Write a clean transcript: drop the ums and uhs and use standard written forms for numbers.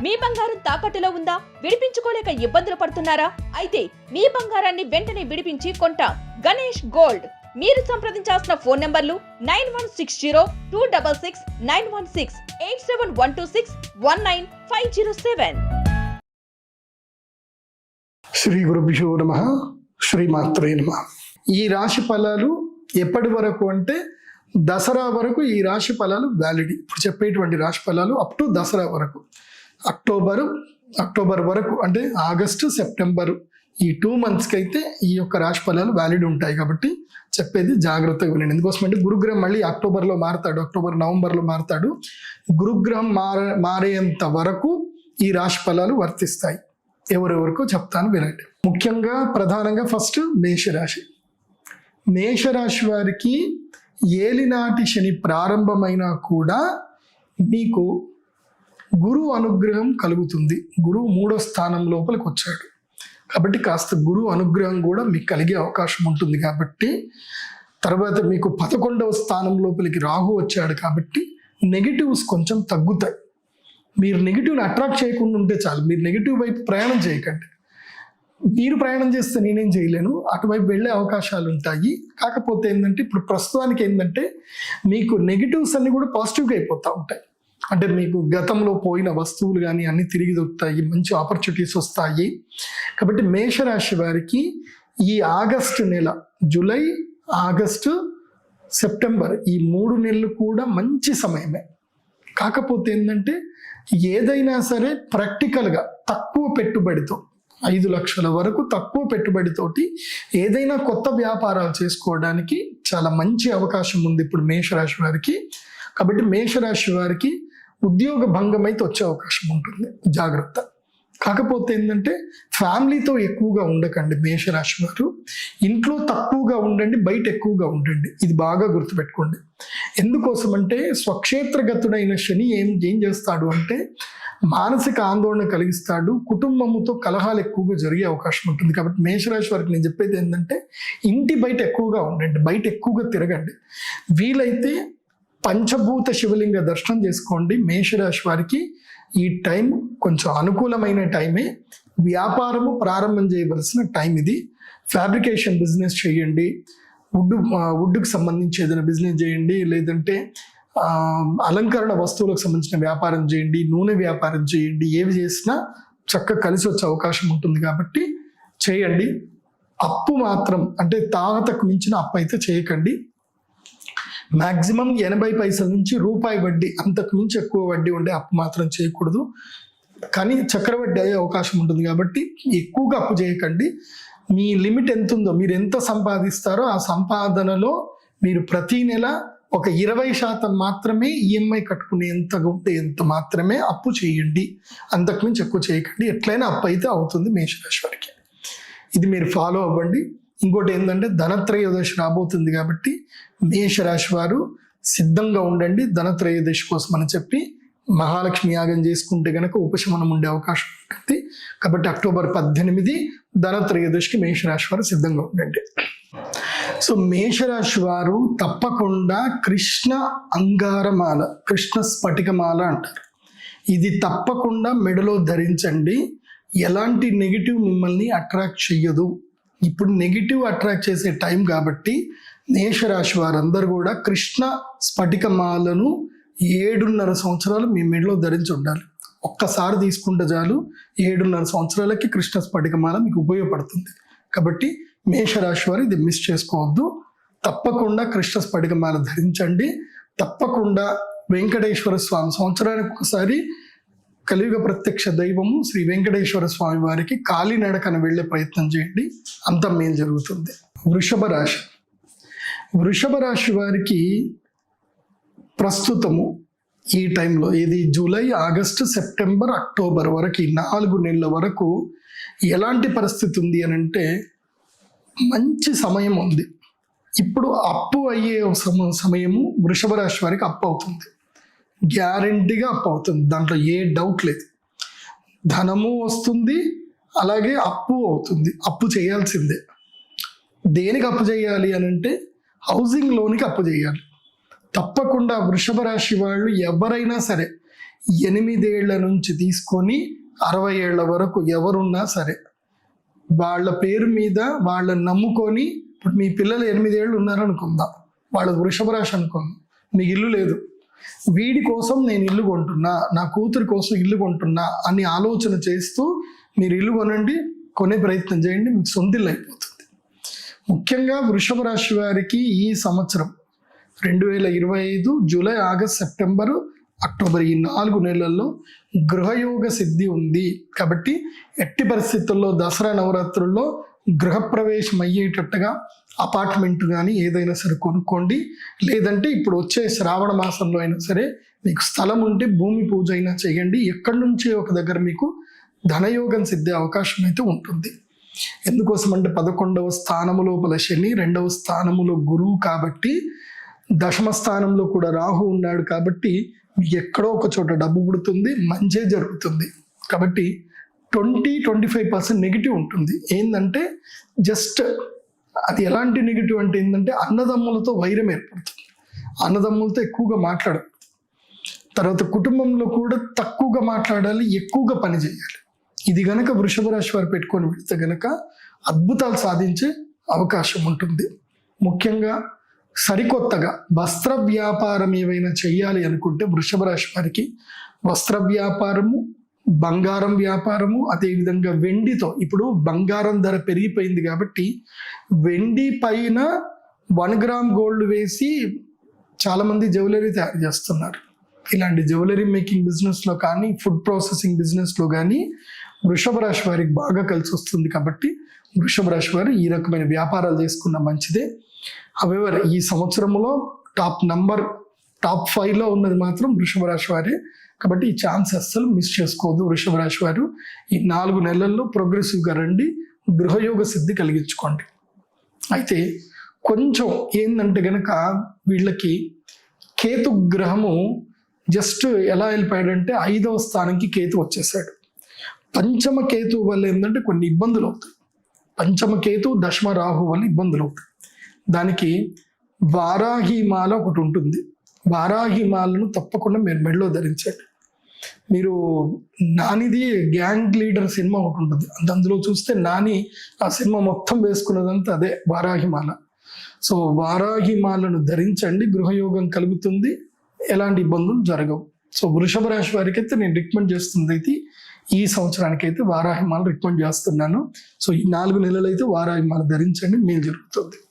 మీ బంగారం తాకట్టులో ఉందా? విడిపించుకోలేక ఇబ్బందులు పడుతున్నారా? అయితే మీ బంగారాన్ని వెంటనే విడిపించి కొంటాం. గణేష్ గోల్డ్. మీరు సంప్రదించాల్సిన ఫోన్ నంబర్లు 9160-266-916, 8712619507. శ్రీ గురుభ్యో నమః. శ్రీమాత్రే నమః. ఈ రాశి ఫలాలు ఎప్పటి వరకు అంటే దసరా వరకు ఈ రాశి ఫలాలు వ్యాలిడ్. ఇప్పుడు చెప్పేటువంటి రాశి ఫలాలు అప్ టు దసరా వరకు, అక్టోబర్ వరకు, అంటే ఆగస్టు సెప్టెంబరు ఈ 2 monthsకి అయితే ఈ యొక్క రాశి ఫలాలు వ్యాలిడ్ ఉంటాయి. కాబట్టి చెప్పేది జాగ్రత్తగా వినండి. ఎందుకోసం అంటే గురుగ్రహం మళ్ళీ అక్టోబర్లో మారుతాడు, నవంబర్లో మారుతాడు. గురుగ్రహం మారేంత వరకు ఈ రాశి ఫలాలు వర్తిస్తాయి. ఎవరెవరికో చెప్తాను వినండి. ముఖ్యంగా ప్రధానంగా ఫస్ట్ మేషరాశి వారికి ఏలినాటి శని ప్రారంభమైనా కూడా మీకు గురు అనుగ్రహం కలుగుతుంది. గురువు 3వ స్థానం లోపలికి వచ్చాడు కాబట్టి కాస్త గురు అనుగ్రహం కూడా మీకు కలిగే అవకాశం ఉంటుంది. కాబట్టి తర్వాత మీకు 11వ స్థానం లోపలికి రాహు వచ్చాడు కాబట్టి నెగిటివ్స్ కొంచెం తగ్గుతాయి. మీరు నెగిటివ్ని అట్రాక్ట్ చేయకుండా ఉంటే చాలు. మీరు నెగిటివ్ వైపు ప్రయాణం చేయకండి. మీరు ప్రయాణం చేస్తే నేనేం చేయలేను, అటువైపు వెళ్ళే అవకాశాలు ఉంటాయి. కాకపోతే ఏంటంటే ఇప్పుడు ప్రస్తుతానికి ఏంటంటే మీకు నెగిటివ్స్ అన్ని కూడా పాజిటివ్గా అయిపోతూ ఉంటాయి. అంటే మీకు గతంలో పోయిన వస్తువులు కానీ అన్ని తిరిగి దొరుకుతాయి, మంచి ఆపర్చునిటీస్ వస్తాయి. కాబట్టి మేషరాశి వారికి ఈ ఆగస్టు నెల, జూలై, ఆగస్టు, సెప్టెంబర్ ఈ 3 నెలలు కూడా మంచి సమయమే. కాకపోతే ఏంటంటే ఏదైనా సరే ప్రాక్టికల్గా తక్కువ పెట్టుబడితో 5 లక్షల వరకు తక్కువ పెట్టుబడితోటి ఏదైనా కొత్త వ్యాపారాలు చేసుకోవడానికి చాలా మంచి అవకాశం ఉంది ఇప్పుడు మేషరాశి వారికి. కాబట్టి మేషరాశి వారికి ఉద్యోగ భంగం అయితే వచ్చే అవకాశం ఉంటుంది, జాగ్రత్త. కాకపోతే ఏంటంటే ఫ్యామిలీతో ఎక్కువగా ఉండకండి మేషరాశి వారు. ఇంట్లో తక్కువగా ఉండండి, బయట ఎక్కువగా ఉండండి. ఇది బాగా గుర్తుపెట్టుకోండి. ఎందుకోసం అంటే స్వక్షేత్రగతుడైన శని ఏం చేస్తాడు అంటే మానసిక ఆందోళన కలిగిస్తాడు, కుటుంబంతో కలహాలు ఎక్కువగా జరిగే అవకాశం ఉంటుంది. కాబట్టి మేషరాశి వారికి నేను చెప్పేది ఏంటంటే ఇంటి బయట ఎక్కువగా ఉండండి, బయట ఎక్కువగా తిరగండి. వీలైతే పంచభూత శివలింగ దర్శనం చేసుకోండి. మేషరాశి వారికి ఈ టైం కొంచెం అనుకూలమైన టైమే. వ్యాపారము ప్రారంభం చేయవలసిన టైం ఇది. ఫ్యాబ్రికేషన్ బిజినెస్ చేయండి, వుడ్కి సంబంధించి ఏదైనా బిజినెస్ చేయండి, లేదంటే అలంకరణ వస్తువులకు సంబంధించిన వ్యాపారం చేయండి, నూనె వ్యాపారం చేయండి. ఏవి చేసినా చక్కగా కలిసి వచ్చే అవకాశం ఉంటుంది కాబట్టి చేయండి. అప్పు మాత్రం అంటే తాహతకు మించిన అప్పు అయితే చేయకండి. మ్యాక్సిమం 80 పైసల నుంచి రూపాయి వడ్డీ, అంతకు మించి ఎక్కువ వడ్డీ ఉండే అప్పు మాత్రం చేయకూడదు. కానీ చక్రవడ్డీ అయ్యే అవకాశం ఉంటుంది కాబట్టి ఎక్కువగా అప్పు చేయకండి. మీ లిమిట్ ఎంత ఉందో, మీరు ఎంత సంపాదిస్తారో ఆ సంపాదనలో మీరు ప్రతి నెల ఒక 20% మాత్రమే ఈఎంఐ కట్టుకునేంతగా ఉంటే ఎంత మాత్రమే అప్పు చేయండి. అంతకుమించి ఎక్కువ చేయకండి. ఎట్లయినా అప్పు అయితే అవుతుంది మేషరాశి వారికి. ఇది మీరు ఫాలో అవ్వండి. ఇంకోటి ఏంటంటే ధనత్రయోదశి రాబోతుంది కాబట్టి మేషరాశి వారు సిద్ధంగా ఉండండి ధనత్రయోదశి కోసం అని చెప్పి. మహాలక్ష్మి యాగం చేసుకుంటే కనుక ఉపశమనం ఉండే అవకాశం ఉంటుంది. కాబట్టి అక్టోబర్ 18 ధనత్రయోదశికి మేషరాశి వారు సిద్ధంగా ఉండండి. సో మేషరాశి వారు తప్పకుండా కృష్ణ అంగారమాల, కృష్ణ స్ఫటికమాల అంటారు, ఇది తప్పకుండా మెడలో ధరించండి. ఎలాంటి నెగిటివ్ మిమ్మల్ని అట్రాక్ట్ చెయ్యదు. ఇప్పుడు నెగిటివ్ అట్రాక్ట్ చేసే టైం కాబట్టి మేషరాశి వారందరూ కూడా కృష్ణ స్ఫటికమాలను 7.5 సంవత్సరాలు మీ మెడలో ధరించి ఉండాలి. ఒక్కసారి తీసుకుంటే చాలు, 7.5 సంవత్సరాలకి కృష్ణ స్ఫటికమాల మీకు ఉపయోగపడుతుంది. కాబట్టి మేషరాశి వారు ఇది మిస్ చేసుకోవద్దు. తప్పకుండా కృష్ణ స్ఫటికమాల ధరించండి. తప్పకుండా వెంకటేశ్వర స్వామి, సంవత్సరానికి ఒకసారి కలియుగ ప్రత్యక్ష దైవము శ్రీ వెంకటేశ్వర స్వామి వారికి కాలినడకన వెళ్ళే ప్రయత్నం చేయండి, అంత మేలు జరుగుతుంది. వృషభ రాశి వారికి ప్రస్తుతము ఈ టైంలో ఇది జూలై, ఆగస్టు, సెప్టెంబర్, అక్టోబర్ వరకు, ఈ 4 నెలల వరకు ఎలాంటి పరిస్థితి ఉంది అని అంటే మంచి సమయం ఉంది. ఇప్పుడు అప్పు అయ్యే సమయము వృషభ రాశి వారికి అప్పు అవుతుంది, గ్యారెంటీగా అప్పు అవుతుంది. దాంట్లో ఏ డౌట్ లేదు. ధనము వస్తుంది, అలాగే అప్పు అవుతుంది. అప్పు చేయాల్సిందే. దేనికి అప్పు చేయాలి అని అంటే హౌసింగ్ లోన్కి అప్పు చేయాలి. తప్పకుండా వృషభ రాశి వాళ్ళు ఎవరైనా సరే 8 ఏళ్ల నుంచి తీసుకొని 60 ఏళ్ల వరకు ఎవరున్నా సరే వాళ్ళ పేరు మీద వాళ్ళని నమ్ముకొని, ఇప్పుడు మీ పిల్లలు 8 ఏళ్ళు ఉన్నారనుకుందాం, వాళ్ళ వృషభ రాశి అనుకుందాం, మీకు ఇల్లు లేదు, వీడి కోసం నేను ఇల్లు కొంటున్నా, నా కూతురి కోసం ఇల్లు కొంటున్నా అని ఆలోచన చేస్తూ మీరు ఇల్లు కొనే ప్రయత్నం చేయండి, మీకు సొంత ఇల్లు అయిపోతుంది. ముఖ్యంగా వృషభ రాశి వారికి ఈ సంవత్సరం 2025 జూలై, ఆగస్ట్, సెప్టెంబరు, అక్టోబర్ ఈ 4 నెలల్లో గృహయోగ సిద్ధి ఉంది. కాబట్టి ఎట్టి పరిస్థితుల్లో దసరా నవరాత్రుల్లో గృహప్రవేశం అయ్యేటట్టుగా అపార్ట్మెంట్ కానీ ఏదైనా సరే కొనుక్కోండి. లేదంటే ఇప్పుడు వచ్చే శ్రావణ మాసంలో అయినా సరే మీకు స్థలం ఉంటే భూమి పూజ అయినా చేయండి. ఎక్కడి నుంచి ఒక దగ్గర మీకు ధనయోగం సిద్ధే అవకాశం అయితే ఉంటుంది. ఎందుకోసం అంటే 11వ స్థానము లోపల శని, 2వ స్థానములో గురువు, కాబట్టి దశమ స్థానంలో కూడా రాహు ఉన్నాడు. కాబట్టి మీకు ఎక్కడో ఒక చోట డబ్బు పుడుతుంది, మంచే జరుగుతుంది. కాబట్టి 20-25% నెగిటివ్ ఉంటుంది. ఏంటంటే జస్ట్ అది ఎలాంటి నెగిటివ్ అంటే ఏంటంటే అన్నదమ్ములతో వైరం ఏర్పడుతుంది, అన్నదమ్ములతో ఎక్కువగా మాట్లాడకూడదు, తర్వాత కుటుంబంలో కూడా తక్కువగా మాట్లాడాలి, ఎక్కువగా పని చేయాలి. ఇది గనక వృషభ రాశి వారు పెట్టుకొని వెళితే గనక అద్భుతాలు సాధించే అవకాశం ఉంటుంది. ముఖ్యంగా సరికొత్తగా వస్త్ర వ్యాపారం ఏవైనా చేయాలి అనుకుంటే వృషభ రాశి వారికి వస్త్ర వ్యాపారము, బంగారం వ్యాపారము, అదేవిధంగా వెండితో, ఇప్పుడు బంగారం ధర పెరిగిపోయింది కాబట్టి వెండి పైన 1 గ్రామ్ గోల్డ్ వేసి చాలామంది జ్యువెలరీ తయారు చేస్తున్నారు. ఇలాంటి జ్యువెలరీ మేకింగ్ బిజినెస్లో కానీ, ఫుడ్ ప్రాసెసింగ్ బిజినెస్లో కానీ వృషభ రాశి వారికి బాగా కలిసి వస్తుంది. కాబట్టి వృషభ రాశి వారు ఈ రకమైన వ్యాపారాలు చేసుకున్న మంచిదే. హవెవర్ ఈ సంవత్సరంలో టాప్ 5లో ఉన్నది మాత్రం వృషభ రాశి వారే. కాబట్టి ఈ ఛాన్స్ అస్సలు మిస్ చేసుకోవద్దు. వృషభ రాశి వారు ఈ 4 నెలల్లో ప్రోగ్రెసివ్గా రండి, గృహయోగ సిద్ధి కలిగించుకోండి. అయితే కొంచెం ఏంటంటే గనక వీళ్ళకి కేతు గ్రహము జస్ట్ ఎలా వెళ్ళిపోయాడంటే 5వ స్థానంకి కేతు వచ్చేసాడు. పంచమ కేతు వల్ల ఏంటంటే కొన్ని ఇబ్బందులు అవుతాయి. పంచమ కేతు, దశమ రాహు వల్ల ఇబ్బందులు అవుతాయి. దానికి వారాహి మాల ఒకటి ఉంటుంది. వారాహి మాలను తప్పకుండా మీరు మెడలో ధరించండి. మీరు నానిది గ్యాంగ్ లీడర్ సినిమా ఒకటి ఉంటుంది, అందులో చూస్తే నాని ఆ సినిమా మొత్తం వేసుకున్నదంతా అదే వారాహి మాల. సో వారాహి మాలను ధరించండి, గృహయోగం కలుగుతుంది, ఎలాంటి ఇబ్బందులు జరగవు. సో వృషభ రాశి వారికి అయితే నేను రికమెండ్ చేస్తుంది అయితే ఈ సంవత్సరానికి అయితే వారాహి మాల రికమెండ్ చేస్తున్నాను. సో ఈ 4 నెలలు అయితే వారాహి మాల ధరించండి, మేలు జరుగుతుంది.